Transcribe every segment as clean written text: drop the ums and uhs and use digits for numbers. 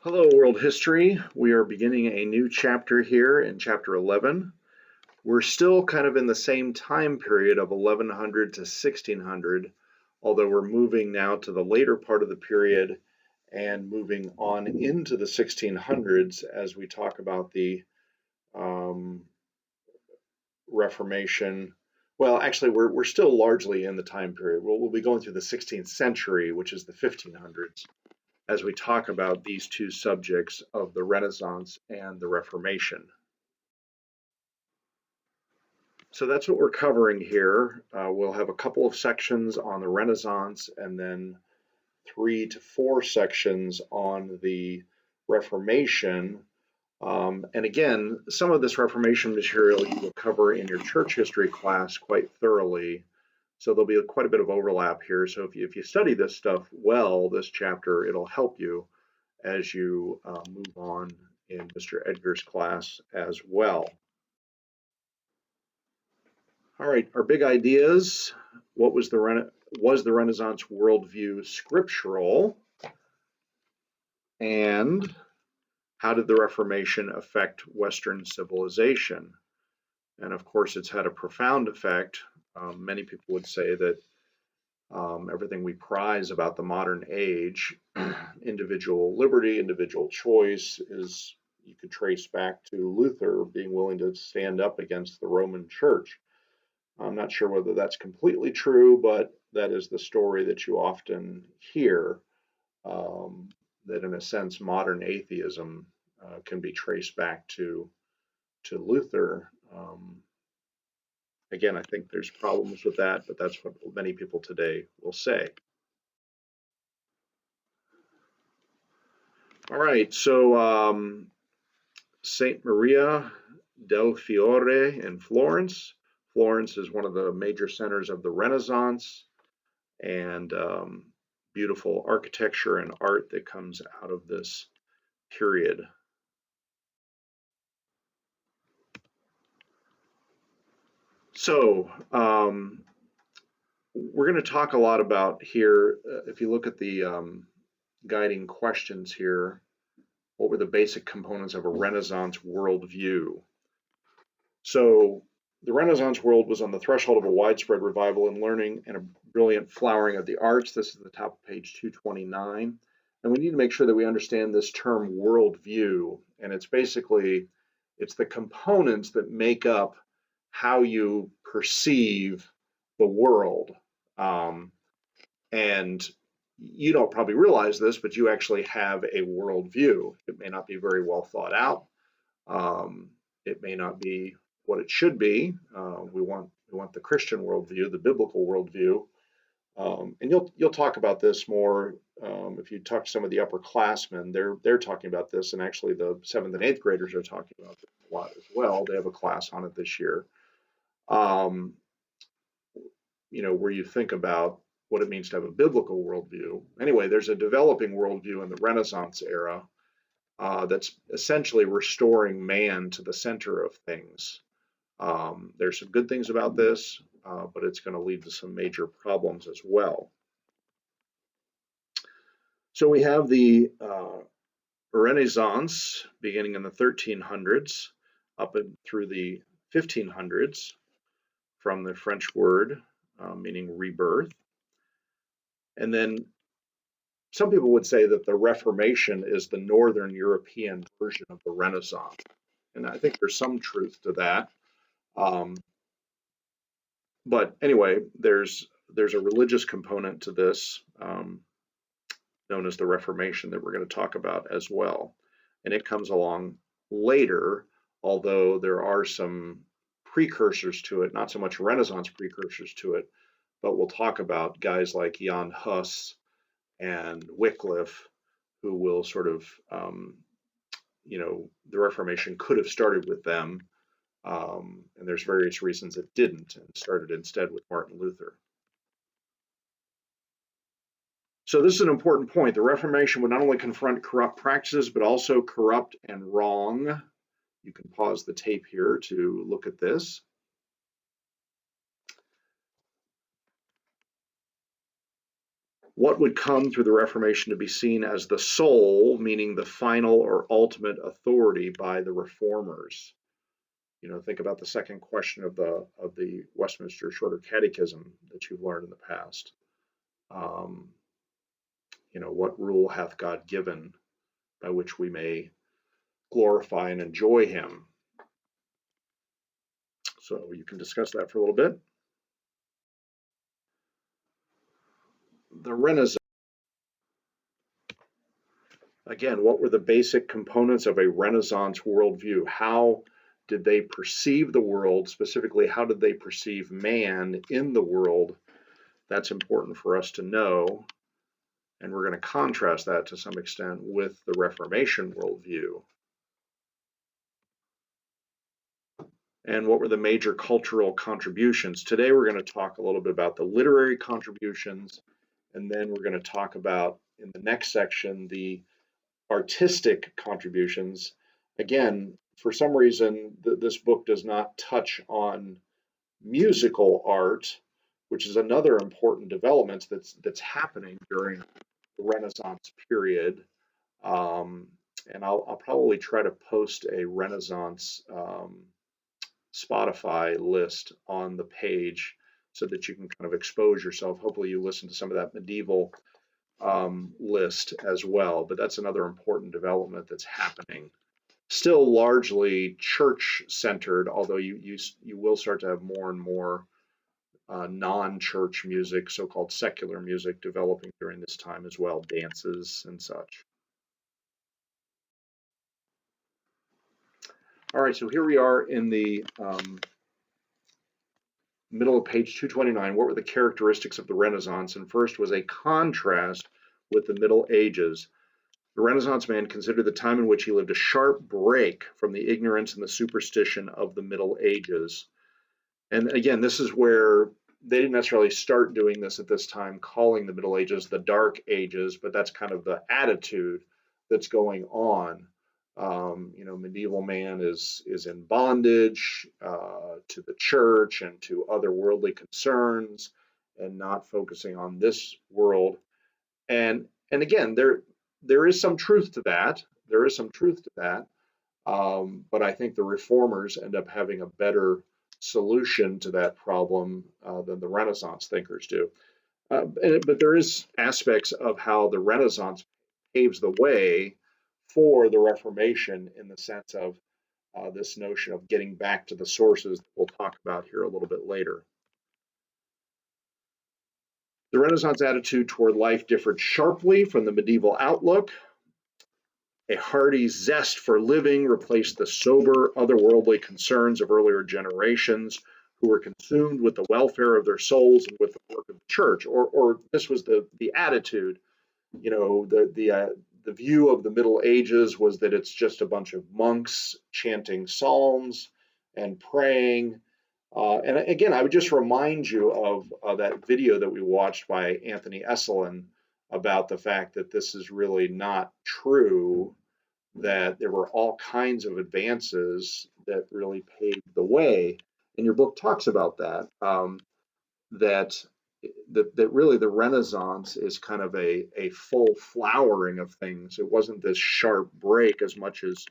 Hello, World History. We are beginning a new chapter here in chapter 11. We're still kind of in the same time period of 1100 to 1600, although we're moving now to the later part of the period and moving on into the 1600s as we talk about the um, Reformation. Well, actually, we're still largely in the time period. We'll be going through the 16th century, which is the 1500s, as we talk about these two subjects of the Renaissance and the Reformation. So that's what we're covering here. We'll have a couple of sections on the Renaissance and then 3 to 4 sections on the Reformation. And again, some of this Reformation material you will cover in your church history class quite thoroughly. So there'll be quite a bit of overlap here. So if you study this stuff well, this chapter, it'll help you as you move on in Mr. Edgar's class as well. All right, our big ideas. What was the Renaissance worldview scriptural? And how did the Reformation affect Western civilization? And of course, it's had a profound effect. Many people would say that everything we prize about the modern age, individual liberty, individual choice, is you could trace back to Luther being willing to stand up against the Roman Church. I'm not sure whether that's completely true, but that is the story that you often hear, that in a sense modern atheism can be traced back to Luther. Again, I think there's problems with that, but that's what many people today will say. All right, so Saint Maria del Fiore in Florence. Florence is one of the major centers of the Renaissance, and beautiful architecture and art that comes out of this period. So we're going to talk a lot about here, if you look at the guiding questions here, what were the basic components of a Renaissance worldview? So the Renaissance world was on the threshold of a widespread revival in learning and a brilliant flowering of the arts. This is the top of page 229. And we need to make sure that we understand this term worldview. And it's basically, it's the components that make up how you perceive the world. And you don't probably realize this, but you actually have a worldview. It may not be very well thought out. It may not be what it should be. We want the Christian worldview, the biblical worldview, and you'll talk about this more if you talk to some of the upperclassmen. They're talking about this, and actually the 7th and 8th graders are talking about this a lot as well. They have a class on it this year. Where you think about what it means to have a biblical worldview. Anyway, there's a developing worldview in the Renaissance era that's essentially restoring man to the center of things. There's some good things about this, but it's going to lead to some major problems as well. So we have the Renaissance beginning in the 1300s up and through the 1500s, from the French word meaning rebirth. And then some people would say that the Reformation is the Northern European version of the Renaissance. And I think there's some truth to that. But anyway, there's a religious component to this, known as the Reformation, that we're going to talk about as well. And it comes along later, although there are some precursors to it, not so much Renaissance precursors to it, but we'll talk about guys like Jan Hus and Wycliffe, who will sort of, the Reformation could have started with them. And there's various reasons it didn't, and started instead with Martin Luther. So this is an important point. The Reformation would not only confront corrupt practices, but also corrupt and wrong. You can pause the tape here to look at this. What would come through the Reformation to be seen as the sole, meaning the final or ultimate authority by the reformers? Think about the second question of the Westminster Shorter Catechism that you've learned in the past. What rule hath God given by which we may glorify and enjoy him? So you can discuss that for a little bit. The Renaissance. Again, what were the basic components of a Renaissance worldview? How did they perceive the world? Specifically, how did they perceive man in the world? That's important for us to know. And we're going to contrast that to some extent with the Reformation worldview. And what were the major cultural contributions? Today we're going to talk a little bit about the literary contributions, and then we're going to talk about, in the next section, the artistic contributions. Again, for some reason, this book does not touch on musical art, which is another important development that's happening during the Renaissance period. And I'll probably try to post a Renaissance Spotify list on the page so that you can kind of expose yourself. Hopefully you listen to some of that medieval list as well, but that's another important development that's happening. Still largely church-centered, although you will start to have more and more non-church music, so-called secular music, developing during this time as well, dances and such. All right, so here we are in the middle of page 229. What were the characteristics of the Renaissance? And first was a contrast with the Middle Ages. The Renaissance man considered the time in which he lived a sharp break from the ignorance and the superstition of the Middle Ages. And again, this is where they didn't necessarily start doing this at this time, calling the Middle Ages the Dark Ages, but that's kind of the attitude that's going on. Medieval man is in bondage to the church and to other worldly concerns, and not focusing on this world. And again, there is some truth to that. There is some truth to that. But I think the reformers end up having a better solution to that problem than the Renaissance thinkers do. But there is aspects of how the Renaissance paves the way for the Reformation, in the sense of this notion of getting back to the sources that we'll talk about here a little bit later. The Renaissance attitude toward life differed sharply from the medieval outlook. A hearty zest for living replaced the sober, otherworldly concerns of earlier generations, who were consumed with the welfare of their souls and with the work of the church. Or this was the attitude. The view of the Middle Ages was that it's just a bunch of monks chanting psalms and praying. And again, I would just remind you of that video that we watched by Anthony Esselin about the fact that this is really not true, that there were all kinds of advances that really paved the way. And your book talks about that, that really the Renaissance is kind of a full flowering of things. It wasn't this sharp break as much as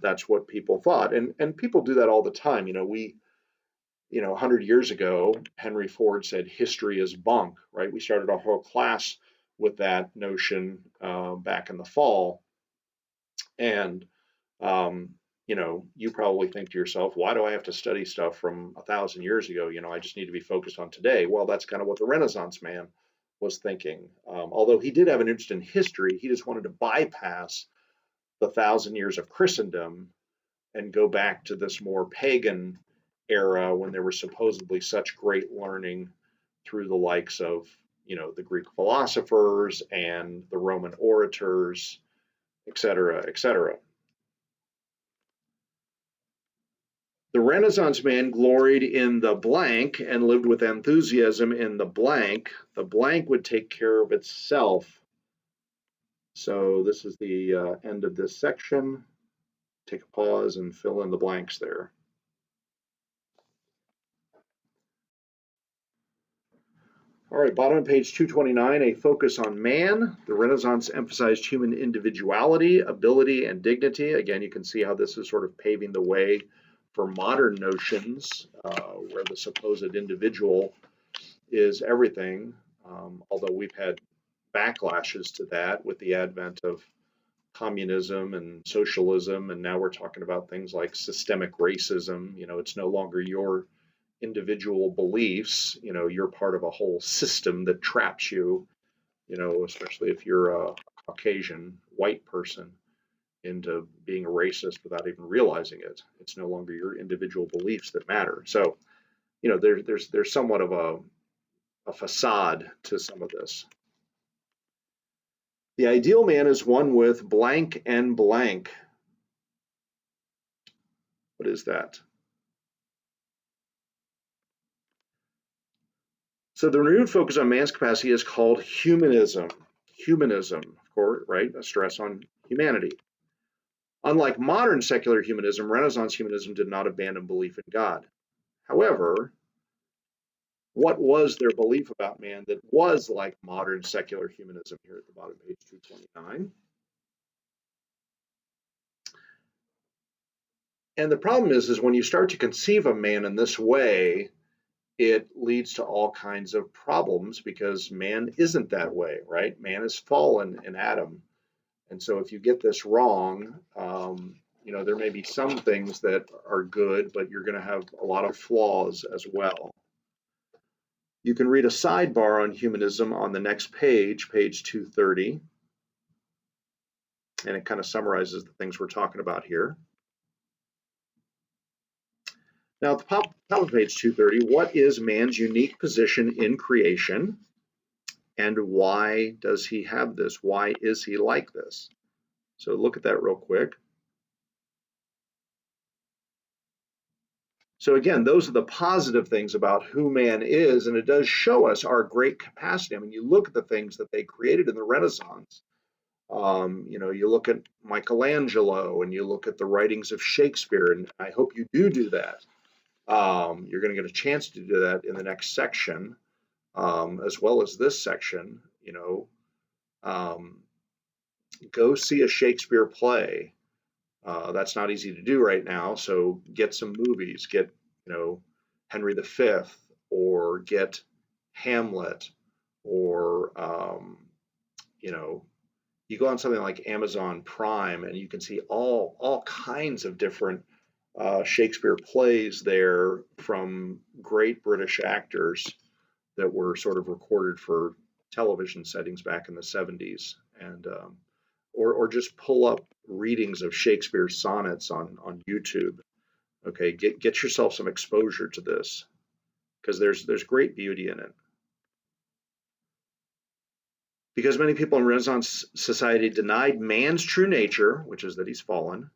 that's what people thought. And people do that all the time. 100 years ago, Henry Ford said history is bunk, right? We started our whole class with that notion back in the fall. And you probably think to yourself, why do I have to study stuff from 1,000 years ago? I just need to be focused on today. Well, that's kind of what the Renaissance man was thinking. Although he did have an interest in history, he just wanted to bypass the 1,000 years of Christendom and go back to this more pagan era when there was supposedly such great learning through the likes of, the Greek philosophers and the Roman orators, etc., etc. The Renaissance man gloried in the blank and lived with enthusiasm in the blank. The blank would take care of itself. So this is the end of this section. Take a pause and fill in the blanks there. All right, bottom of page 229, a focus on man. The Renaissance emphasized human individuality, ability, and dignity. Again, you can see how this is sort of paving the way for modern notions where the supposed individual is everything, although we've had backlashes to that with the advent of communism and socialism, and now we're talking about things like systemic racism. It's no longer your individual beliefs. You're part of a whole system that traps you, especially if you're a Caucasian white person, into being a racist without even realizing it. It's no longer your individual beliefs that matter. So, there's somewhat of a facade to some of this. The ideal man is one with blank and blank. What is that? So the renewed focus on man's capacity is called humanism. Humanism, of course, right? A stress on humanity. Unlike modern secular humanism, Renaissance humanism did not abandon belief in God. However, what was their belief about man that was like modern secular humanism? Here at the bottom of page 229. And the problem is when you start to conceive of man in this way, it leads to all kinds of problems because man isn't that way, right? Man is fallen in Adam. And so if you get this wrong, there may be some things that are good, but you're going to have a lot of flaws as well. You can read a sidebar on humanism on the next page, page 230, and it kind of summarizes the things we're talking about here. Now, at the top of page 230, what is man's unique position in creation, and why does he have this? Why is he like this? So look at that real quick. So again, those are the positive things about who man is, and it does show us our great capacity. I mean, you look at the things that they created in the Renaissance. You look at Michelangelo, and you look at the writings of Shakespeare, and I hope you do that. You're going to get a chance to do that in the next section, as well as this section. Go see a Shakespeare play. That's not easy to do right now. So get some movies. Get Henry V, or get Hamlet, or you go on something like Amazon Prime, and you can see all kinds of different Shakespeare plays there from great British actors that were sort of recorded for television settings back in the 70s, and or just pull up readings of Shakespeare's sonnets on YouTube. Okay, get yourself some exposure to this because there's great beauty in it. Because many people in Renaissance society denied man's true nature, which is that he's fallen,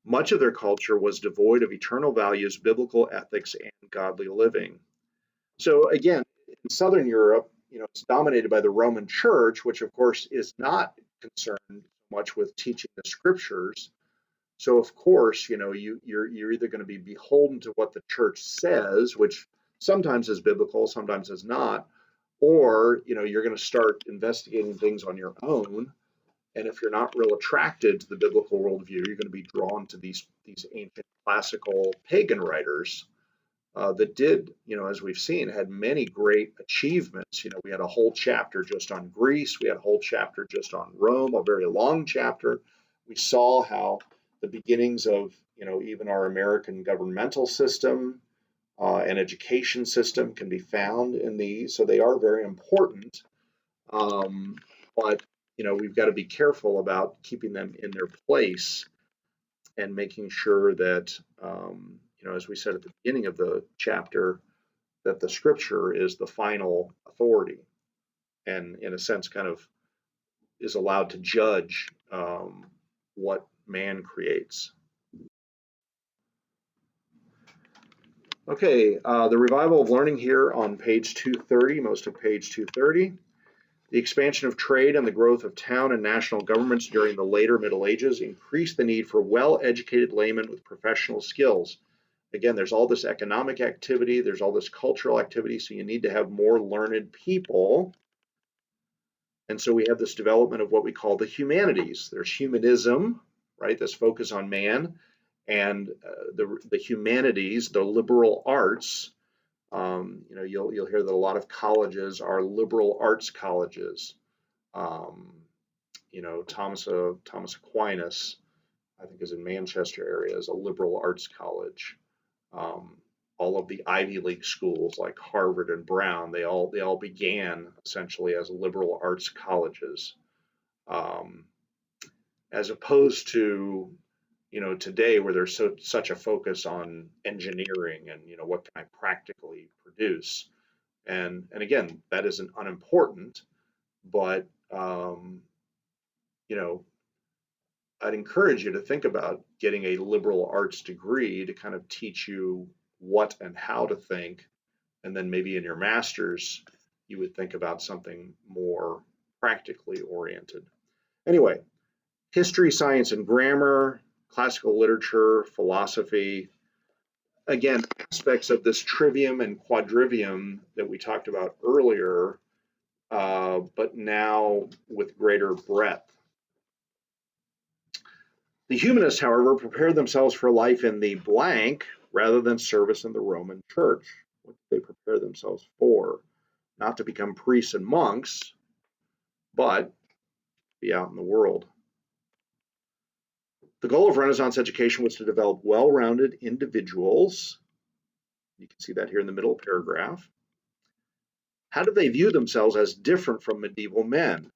much of their culture was devoid of eternal values, biblical ethics, and godly living. So again, in Southern Europe, it's dominated by the Roman Church, which of course is not concerned much with teaching the scriptures. So of course, you're either going to be beholden to what the church says, which sometimes is biblical, sometimes is not, or you're going to start investigating things on your own. And if you're not real attracted to the biblical worldview, you're going to be drawn to these ancient classical pagan writers that did, as we've seen, had many great achievements. We had a whole chapter just on Greece. We had a whole chapter just on Rome, a very long chapter. We saw how the beginnings of, even our American governmental system and education system can be found in these. So they are very important. But, we've got to be careful about keeping them in their place and making sure that, as we said at the beginning of the chapter, that the scripture is the final authority and, in a sense, kind of is allowed to judge what man creates. Okay, the revival of learning here on page 230, most of page 230. The expansion of trade and the growth of town and national governments during the later Middle Ages increased the need for well-educated laymen with professional skills. again, there's all this economic activity, there's all this cultural activity, so you need to have more learned people. And so we have this development of what we call the humanities. There's humanism, right? This focus on man, and the humanities, the liberal arts. You'll hear that a lot of colleges are liberal arts colleges. Um, Thomas Aquinas, I think, is in Manchester area, is a liberal arts college. Um, all of the Ivy League schools like Harvard and Brown, they all began essentially as liberal arts colleges, um, as opposed to today where there's such a focus on engineering and what can I practically produce, and again that isn't unimportant, but you know I'd encourage you to think about getting a liberal arts degree to kind of teach you what and how to think, and then maybe in your master's you would think about something more practically oriented. Anyway, history, science, and grammar, classical literature, philosophy, again, aspects of this trivium and quadrivium that we talked about earlier, but now with greater breadth. The humanists, however, prepared themselves for life in the blank rather than service in the Roman Church. What did they prepare themselves for? Not to become priests and monks, but be out in the world. The goal of Renaissance education was to develop well-rounded individuals. You can see that here in the middle paragraph. How did they view themselves as different from medieval men?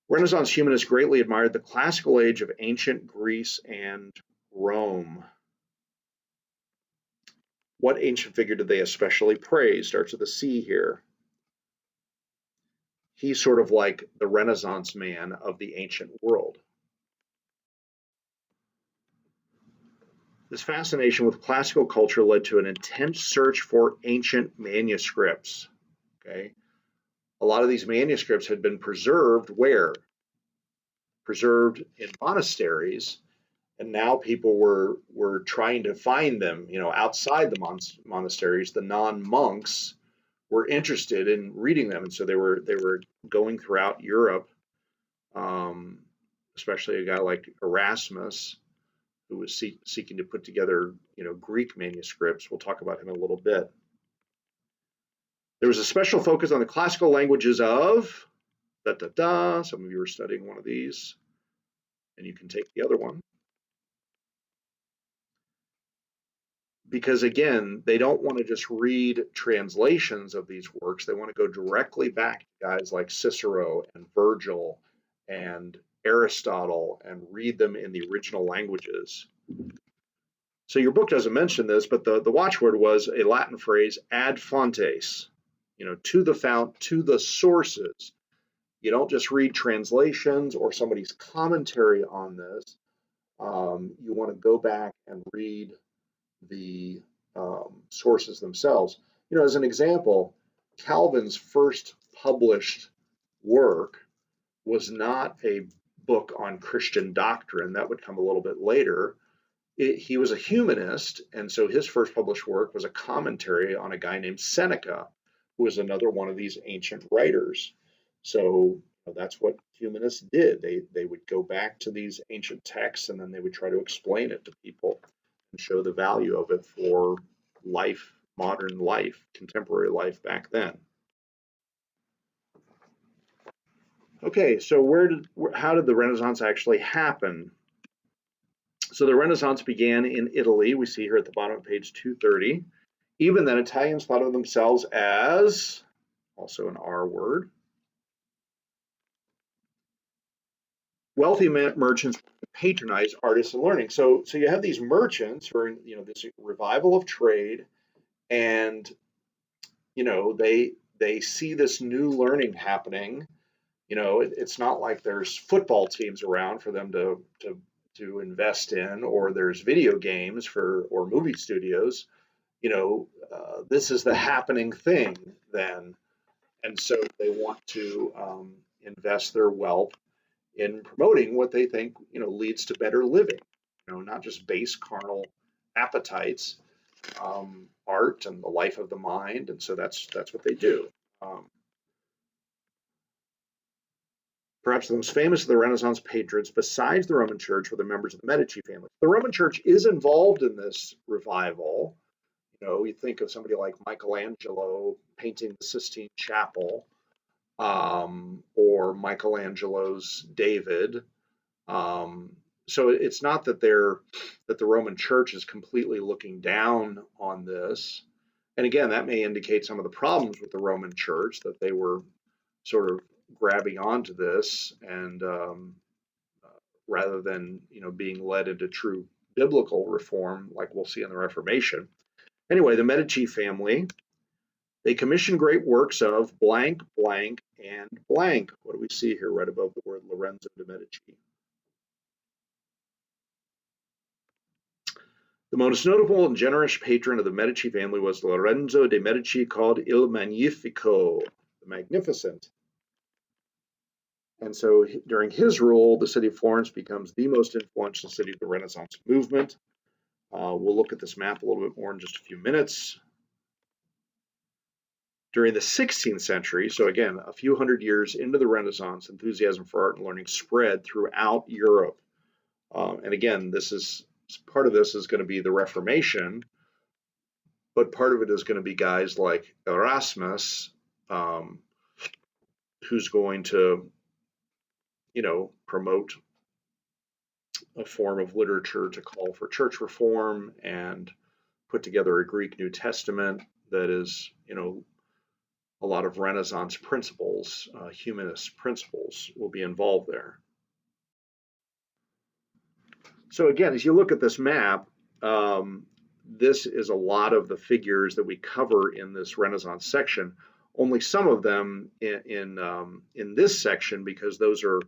Renaissance humanists greatly admired the classical age of ancient Greece and Rome. What ancient figure did they especially praise? Starts with a C here. He's sort of like the Renaissance man of the ancient world. This fascination with classical culture led to an intense search for ancient manuscripts. Okay, a lot of these manuscripts had been preserved where? Preserved in monasteries, and now people were trying to find them, outside the monasteries. The non-monks were interested in reading them, and so they were going throughout Europe, um, especially a guy like Erasmus, who was seeking to put together, Greek manuscripts. We'll talk about him in a little bit. There was a special focus on the classical languages of da da da. Some of you are studying one of these, and you can take the other one. Because again, they don't want to just read translations of these works. They want to go directly back to guys like Cicero and Virgil and Aristotle and read them in the original languages. So your book doesn't mention this, but the watchword was a Latin phrase, ad fontes, to the fount, to the sources. You don't just read translations or somebody's commentary on this. You want to go back and read the sources themselves. As an example, Calvin's first published work was not a book on Christian doctrine. That would come a little bit later. He was a humanist, and so his first published work was a commentary on a guy named Seneca, who was another one of these ancient writers. So that's what humanists did. They would go back to these ancient texts, and then they would try to explain it to people and show the value of it for life, modern life, contemporary life back then. Okay, so how did the Renaissance actually happen? So the Renaissance began in Italy. We see here at the bottom of page 230. Even then, Italians thought of themselves as, also an R word, wealthy merchants patronize artists and learning. So you have these merchants who are in, this revival of trade, and they see this new learning happening. It's not like there's football teams around for them to invest in, or there's video games or movie studios. This is the happening thing then, and so they want to invest their wealth in promoting what they think, leads to better living, not just base carnal appetites, art and the life of the mind. And so that's what they do. Um, Perhaps the most famous of the Renaissance patrons, besides the Roman Church, were the members of the Medici family. The Roman Church is involved in this revival. You think of somebody like Michelangelo painting the Sistine Chapel, or Michelangelo's David. So it's not that the Roman Church is completely looking down on this. And again, that may indicate some of the problems with the Roman Church, that they were sort of grabbing onto this, and rather than being led into true biblical reform like we'll see in the Reformation. Anyway, the Medici family, they commissioned great works of blank, blank, and blank. What do we see here right above the word Lorenzo de Medici? The most notable and generous patron of the Medici family was Lorenzo de Medici, called Il Magnifico, the Magnificent. And so during his rule, the city of Florence becomes the most influential city of the Renaissance movement. We'll look at this map a little bit more in just a few minutes. During the 16th century, so again, a few hundred years into the Renaissance, enthusiasm for art and learning spread throughout Europe. And again, part of this is going to be the Reformation, but part of it is going to be guys like Erasmus, who's going to, promote a form of literature to call for church reform and put together a Greek New Testament that is, a lot of Renaissance principles, humanist principles will be involved there. So again, as you look at this map, this is a lot of the figures that we cover in this Renaissance section. Only some of them in this section, because those are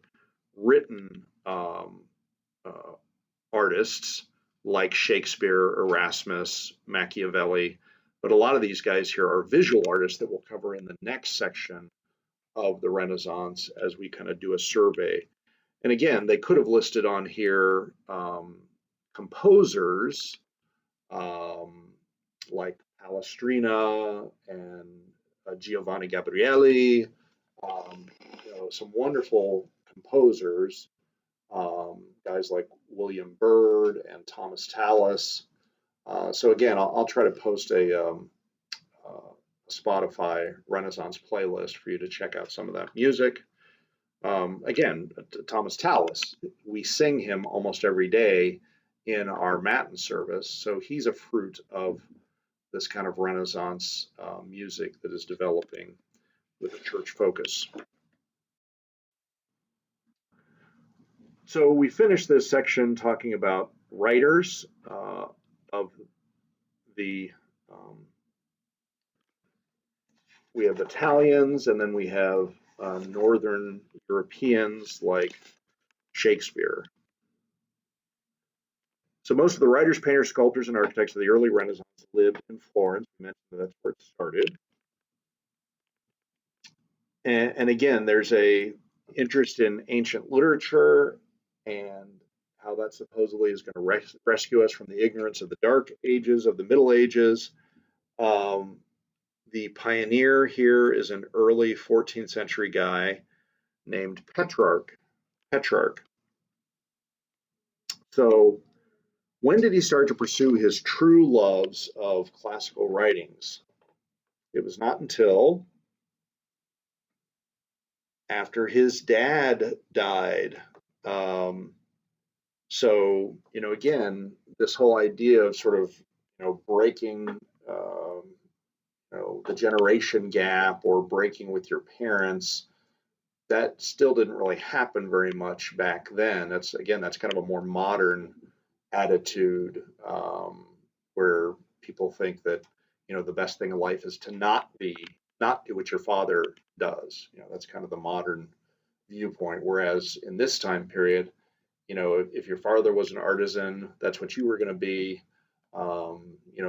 written artists like Shakespeare, Erasmus, Machiavelli, but a lot of these guys here are visual artists that we'll cover in the next section of the Renaissance as we kind of do a survey. And again, they could have listed on here composers like Palestrina and Giovanni Gabrieli, some wonderful composers, guys like William Byrd and Thomas Tallis. So again, I'll try to post a Spotify Renaissance playlist for you to check out some of that music. Again, Thomas Tallis, we sing him almost every day in our Matin service, so he's a fruit of this kind of Renaissance music that is developing with a church focus. So we finished this section talking about writers of the we have Italians, and then we have Northern Europeans like Shakespeare. So most of the writers, painters, sculptors, and architects of the early Renaissance lived in Florence. We mentioned that's where it started. And again, there's a interest in ancient literature and how that supposedly is going to rescue us from the ignorance of the Dark Ages, of the Middle Ages. The pioneer here is an early 14th century guy named Petrarch. So when did he start to pursue his true loves of classical writings? It was not until after his dad died. So, again, this whole idea of sort of, breaking, the generation gap or breaking with your parents, that still didn't really happen very much back then. That's kind of a more modern attitude, where people think that, the best thing in life is to not do what your father does. That's kind of the modern viewpoint. Whereas in this time period, if your father was an artisan, that's what you were going to be.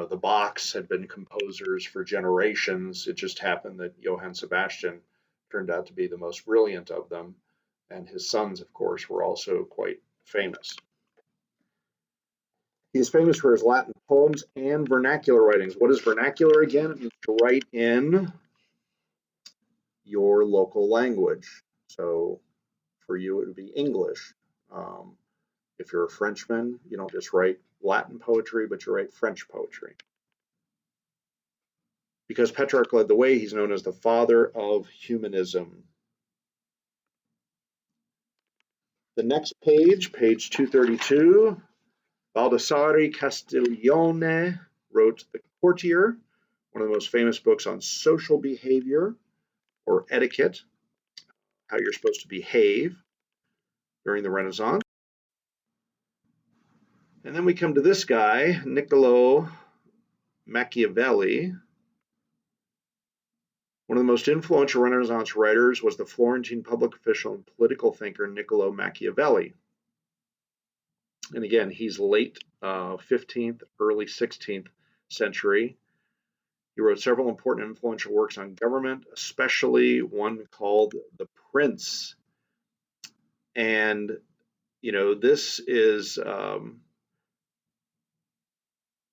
The Bachs had been composers for generations. It just happened that Johann Sebastian turned out to be the most brilliant of them. and his sons, of course, were also quite famous. He's famous for his Latin poems and vernacular writings. What is vernacular again? It means to write in your local language. So for you, it would be English. If you're a Frenchman, you don't just write Latin poetry, but you write French poetry. Because Petrarch led the way, he's known as the father of humanism. The next page, page 232, Baldassare Castiglione wrote The Courtier, one of the most famous books on social behavior or etiquette, how you're supposed to behave during the Renaissance. And then we come to this guy, Niccolo Machiavelli. One of the most influential Renaissance writers was the Florentine public official and political thinker Niccolo Machiavelli. And again, he's late 15th, early 16th century. He wrote several important and influential works on government, especially one called The Prince. And, this is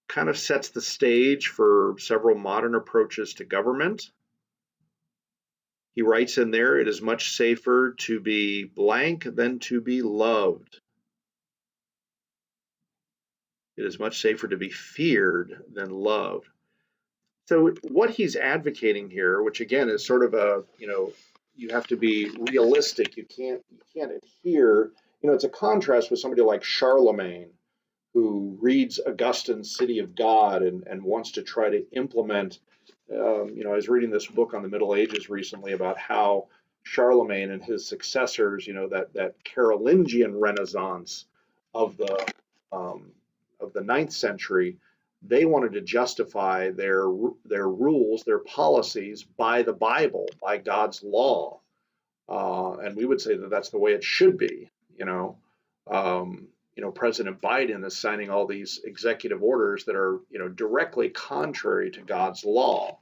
kind of sets the stage for several modern approaches to government. He writes in there, it is much safer to be blank than to be loved. It is much safer to be feared than loved. So what he's advocating here, which again is sort of a, you have to be realistic. You can't adhere. It's a contrast with somebody like Charlemagne, who reads Augustine's City of God and wants to try to implement. I was reading this book on the Middle Ages recently about how Charlemagne and his successors, that Carolingian Renaissance of the 9th century, they wanted to justify their rules, their policies by the Bible, by God's law, and we would say that that's the way it should be. President Biden is signing all these executive orders that are, directly contrary to God's law.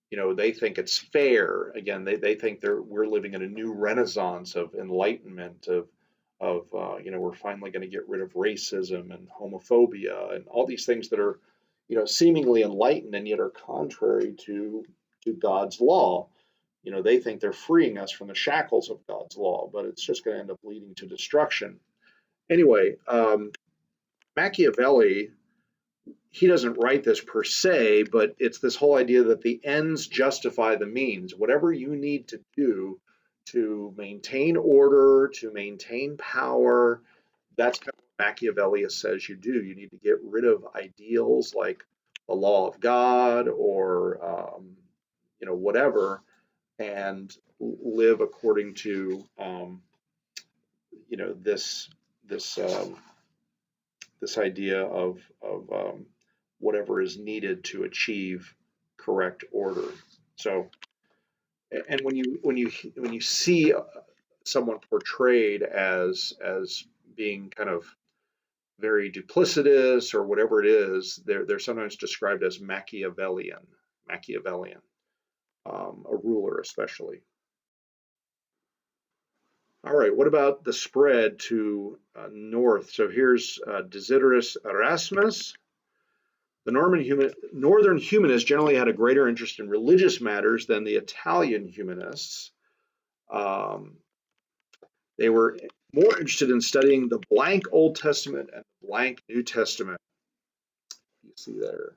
They think it's fair. Again, they think we're living in a new renaissance of enlightenment, of we're finally going to get rid of racism and homophobia and all these things that are, seemingly enlightened and yet are contrary to God's law. They think they're freeing us from the shackles of God's law, but it's just going to end up leading to destruction. Anyway, Machiavelli, he doesn't write this per se, but it's this whole idea that the ends justify the means. Whatever you need to do to maintain order, to maintain power, that's kind of what Machiavelli says you do. You need to get rid of ideals like the law of God or, whatever, and live according to, this idea of whatever is needed to achieve correct order. So, and when you see someone portrayed as being kind of very duplicitous or whatever it is, they're sometimes described as Machiavellian, a ruler especially. All right, what about the spread to north? So here's Desiderius Erasmus. The northern humanists generally had a greater interest in religious matters than the Italian humanists. They were more interested in studying the blank Old Testament and the blank New Testament. You see there.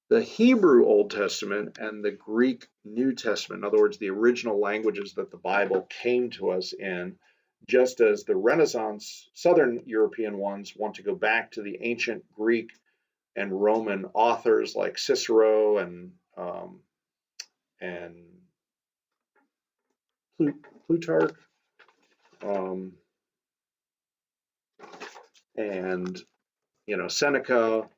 The Hebrew Old Testament and the Greek New Testament, in other words, the original languages that the Bible came to us in, just as the Renaissance Southern European ones want to go back to the ancient Greek and Roman authors like Cicero and Plutarch, and Seneca.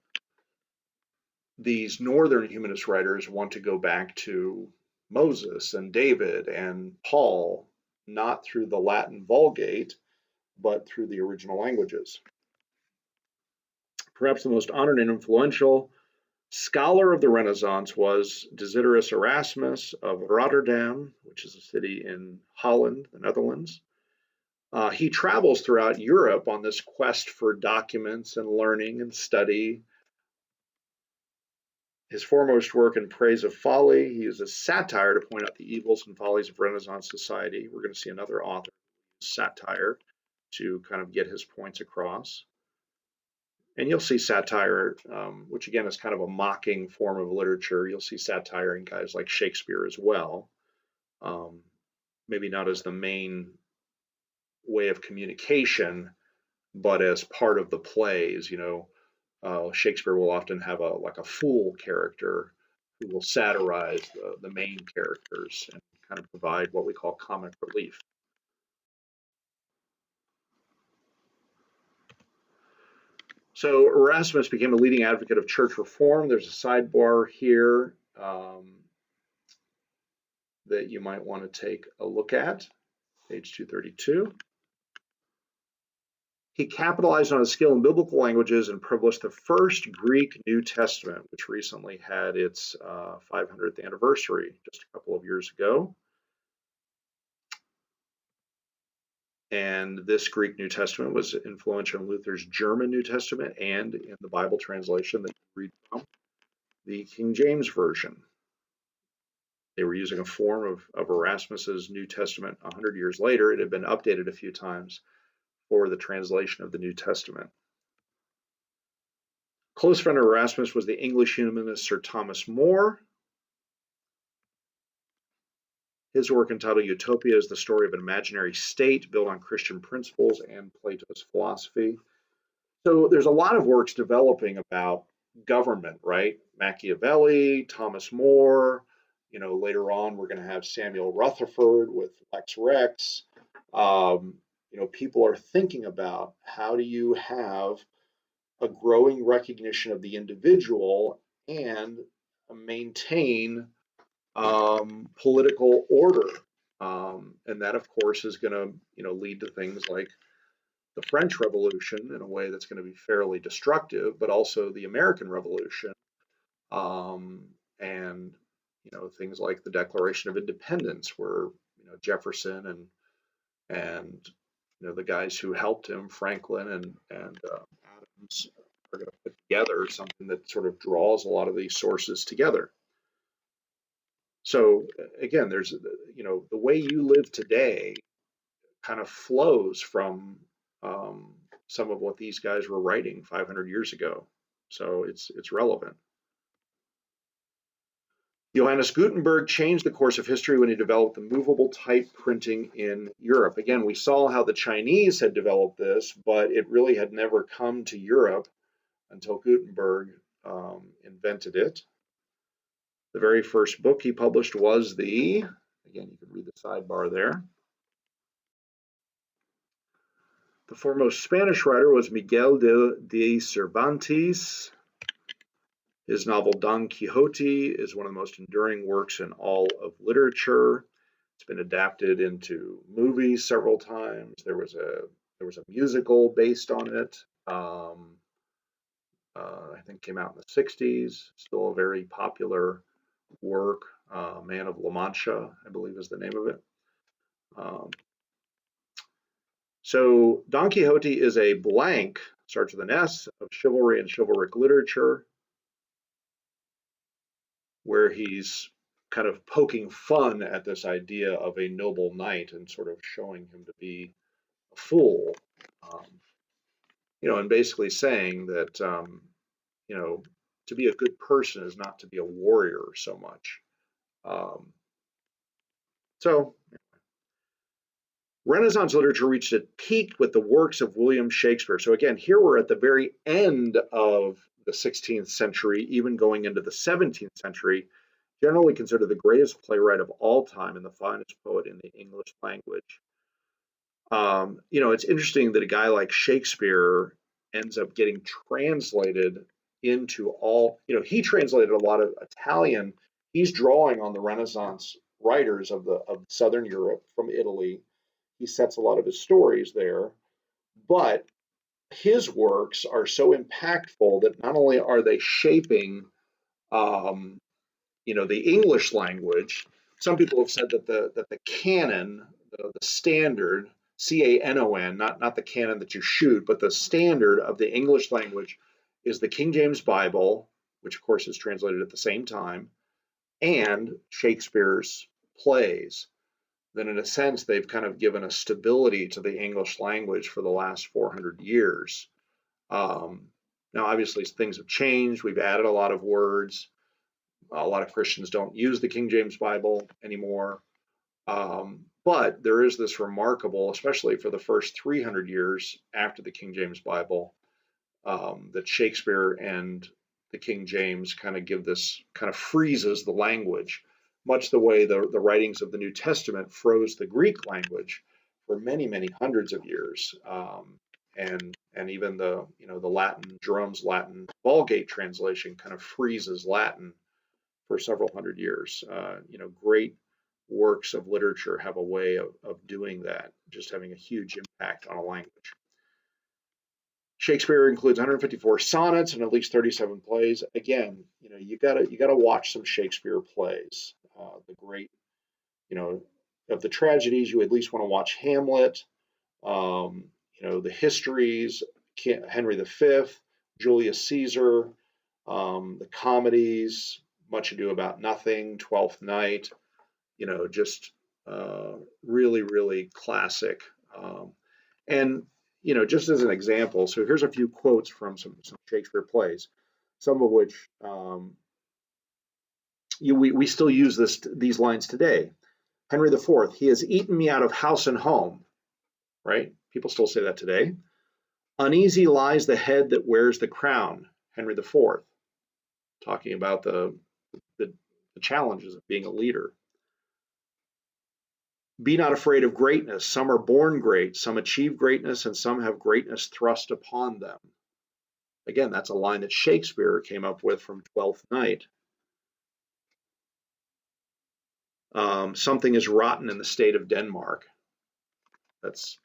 These northern humanist writers want to go back to Moses and David and Paul, not through the Latin Vulgate, but through the original languages. Perhaps the most honored and influential Scholar of the Renaissance was Desiderius Erasmus of Rotterdam, which is a city in Holland, the Netherlands. He travels throughout Europe on this quest for documents and learning and study. His foremost work, In Praise of Folly, he uses satire to point out the evils and follies of Renaissance society. We're going to see another author use satire to kind of get his points across. And you'll see satire, which again is kind of a mocking form of literature. You'll see satire in guys like Shakespeare as well. Maybe not as the main way of communication, but as part of the plays. Shakespeare will often have a fool character who will satirize the main characters and kind of provide what we call comic relief. So Erasmus became a leading advocate of church reform. There's a sidebar here that you might want to take a look at, page 232. He capitalized on his skill in biblical languages and published the first Greek New Testament, which recently had its 500th anniversary just a couple of years ago. And this Greek New Testament was influential in Luther's German New Testament and in the Bible translation that you read from, the King James Version. They were using a form of Erasmus's New Testament 100 years later. It had been updated a few times for the translation of the New Testament. Close friend of Erasmus was the English humanist Sir Thomas More. His work entitled Utopia is the story of an imaginary state built on Christian principles and Plato's philosophy. So there's a lot of works developing about government, right? Machiavelli, Thomas More, later on we're going to have Samuel Rutherford with Lex Rex. People are thinking about how do you have a growing recognition of the individual and maintain political order. And that, of course, is going to lead to things like the French Revolution in a way that's going to be fairly destructive, but also the American Revolution, and things like the Declaration of Independence, where Jefferson and the guys who helped him, Franklin and Adams, are going to put together something that sort of draws a lot of these sources together. So again, there's the way you live today kind of flows from some of what these guys were writing 500 years ago. So it's relevant. Johannes Gutenberg changed the course of history when he developed the movable type printing in Europe. Again, we saw how the Chinese had developed this, but it really had never come to Europe until Gutenberg invented it. The very first book he published was again, you can read the sidebar there. The foremost Spanish writer was Miguel de Cervantes. His novel Don Quixote is one of the most enduring works in all of literature. It's been adapted into movies several times. There was a musical based on it. I think came out in the 60s. Still a very popular work. Man of La Mancha, I believe is the name of it. So Don Quixote is a blank, starts with an S, of chivalry and chivalric literature, where he's kind of poking fun at this idea of a noble knight and sort of showing him to be a fool, and basically saying that, to be a good person is not to be a warrior so much. So Renaissance literature reached its peak with the works of William Shakespeare. So again, here we're at the very end of the 16th century, even going into the 17th century, generally considered the greatest playwright of all time and the finest poet in the English language. It's interesting that a guy like Shakespeare ends up getting translated into he translated a lot of Italian. He's drawing on the Renaissance writers of Southern Europe from Italy. He sets a lot of his stories there, but his works are so impactful that not only are they shaping Um, the English language, some people have said that the canon, the standard, canon, not the cannon that you shoot, but the standard of the English language is the King James Bible, which of course is translated at the same time, and Shakespeare's plays. Then in a sense, they've kind of given a stability to the English language for the last 400 years. Now, obviously, things have changed. We've added a lot of words. A lot of Christians don't use the King James Bible anymore. But there is this remarkable, especially for the first 300 years after the King James Bible, that Shakespeare and the King James kind of give this, kind of freezes the language, much the way the writings of the New Testament froze the Greek language for many, many hundreds of years. And even the Latin, Jerome's Latin Vulgate translation kind of freezes Latin for several hundred years. Great works of literature have a way of doing that, just having a huge impact on a language. Shakespeare includes 154 sonnets and at least 37 plays. Again, you gotta watch some Shakespeare plays. The great, of the tragedies, you at least want to watch Hamlet. The histories, Henry V, Julius Caesar, the comedies, Much Ado About Nothing, Twelfth Night. Just really, really classic. And just as an example, so here's a few quotes from some Shakespeare plays, some of which we still use these lines today. Henry IV, he has eaten me out of house and home, right? People still say that today. Uneasy lies the head that wears the crown, Henry IV, talking about the challenges of being a leader. Be not afraid of greatness. Some are born great, some achieve greatness, and some have greatness thrust upon them. Again, that's a line that Shakespeare came up with from Twelfth Night. Something is rotten in the state of Denmark. That's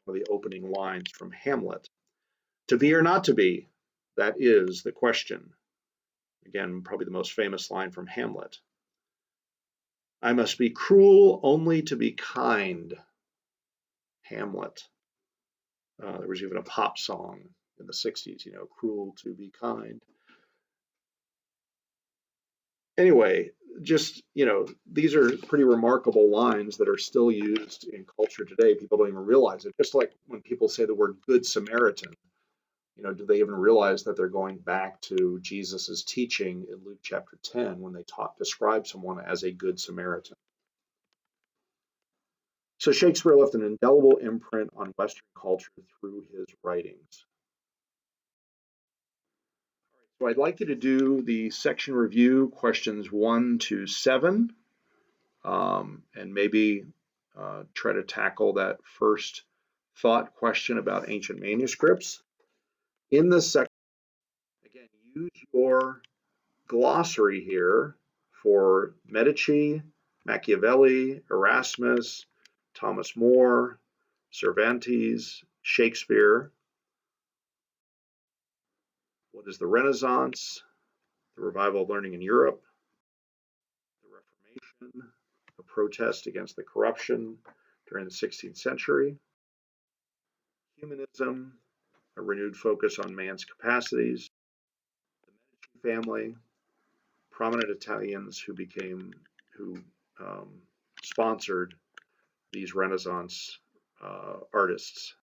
one of the opening lines from Hamlet. To be or not to be, that is the question. Again, probably the most famous line from Hamlet. I must be cruel only to be kind. Hamlet. There was even a pop song in the 60s, cruel to be kind. Anyway, just, these are pretty remarkable lines that are still used in culture today. People don't even realize it. Just like when people say the word Good Samaritan, do they even realize that they're going back to Jesus's teaching in Luke chapter 10 when they describe someone as a Good Samaritan? So Shakespeare left an indelible imprint on Western culture through his writings. So I'd like you to do the section review, questions 1 to 7, and maybe try to tackle that first thought question about ancient manuscripts. In this section, again, use your glossary here for Medici, Machiavelli, Erasmus, Thomas More, Cervantes, Shakespeare. What is the Renaissance? The revival of learning in Europe, the Reformation, a protest against the corruption during the 16th century, humanism, a renewed focus on man's capacities, the Medici family, prominent Italians who sponsored these Renaissance artists.